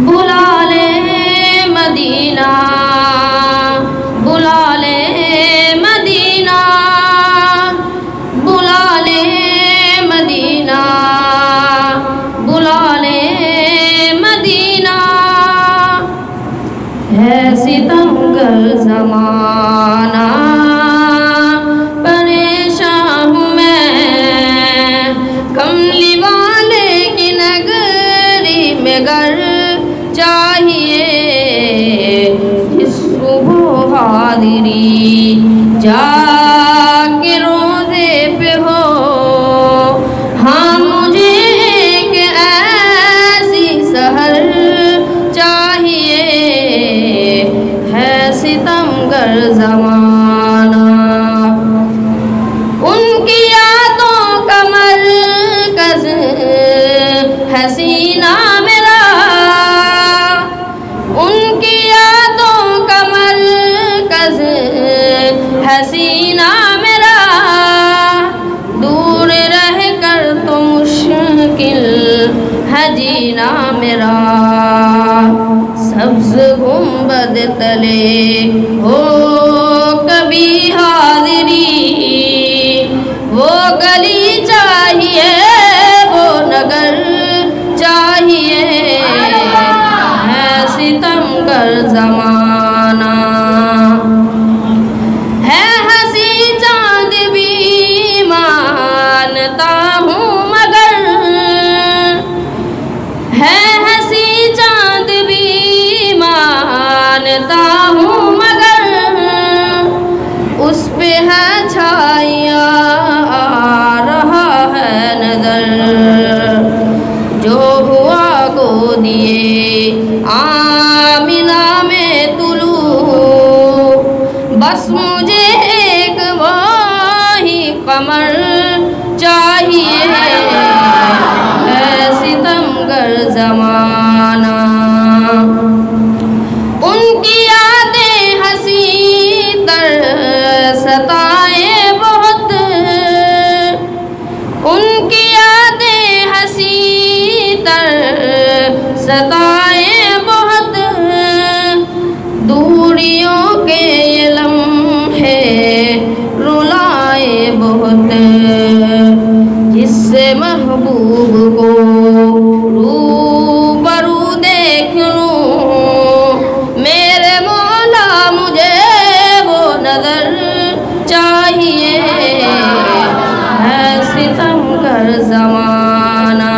बुला ले मदीना, बुला ले मदीना, बुला ले मदीना, बुला ले मदीना। है सितमगर ज़माना, परेशान हूँ मैं, कमली वाले की नगरी में घर चाहिए। इस सुबह हाज़िरी जाके रोज़े पे हो, हाँ मुझे एक ऐसी सहर चाहिए। है सितमगर ज़माना, उनकी यादों का मरकज़ है सीना मेरा, उनकी यादों का मरकज़ है सीना मेरा। दूर रह कर तो मुश्किल है जीना मेरा। सब्ज़ गुंबद तले हो कभी हाज़िरी, वो गली चाहिए, वो नगर चाहिए। है सितमगर ज़माना, है हंसी चाँद भी मानता हूँ मगर, है हंसी चाँद भी मानता हूँ मगर, उस पे है छाया आ रहा है नजर। जो हुआ गोदिए आमिना में तुलू, बस मुझे एक वही कमर चाहिए। है सितमगर ज़माना, उनकी यादें हंसी तरसताए बहुत, उनकी यादें हंसी तरसताए बहुत। दूरियों के ये लम्हे रुलाए बहुत, जिससे महबूब को रूबरू देख लूं, मेरे मौला मुझे वो नजर चाहिए। है सितमगर ज़माना,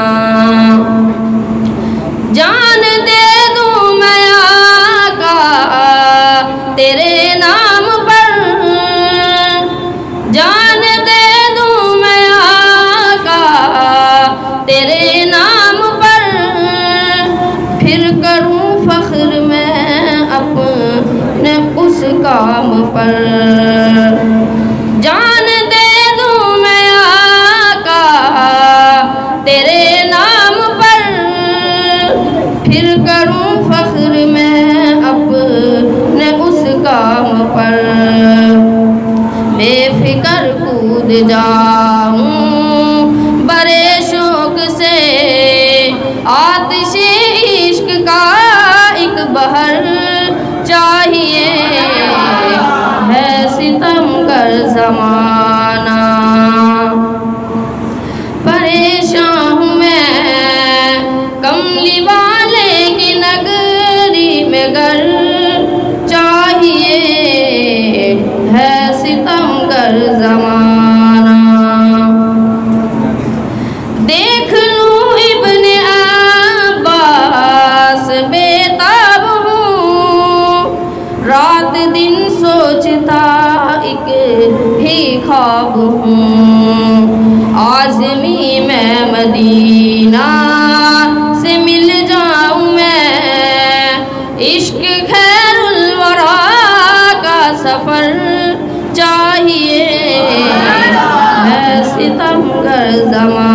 जान दे दूं मैं आका तेरे नाम पर, जान दे दूं मैं आका तेरे नाम पर। फिर करूं फ़ख्र मैं अपने उस काम पर। जान दे दूं मैं आका तेरे नाम पर, फिर करूं फ़ख्र मैं अपने उस काम पर। बेफ़िक्र कूद जाऊं बड़े शौक़ से, आतिशे इश्क का एक बहर चाहिए। है सितमगर ज़माना, परेशान हूँ मैं, कमली वाले की नगरी में घर चाहिए। है सितमगर ज़माना, देख लूँ इब्ने अब्बास बेताब हूँ, रात दिन सोचता एक ही ख्वाब हूँ। आज़मी मैं मदीना से मिल जाऊँ मैं, इश्क खैरुल वरा का सफ़र चाहिए। है सितमगर ज़माना,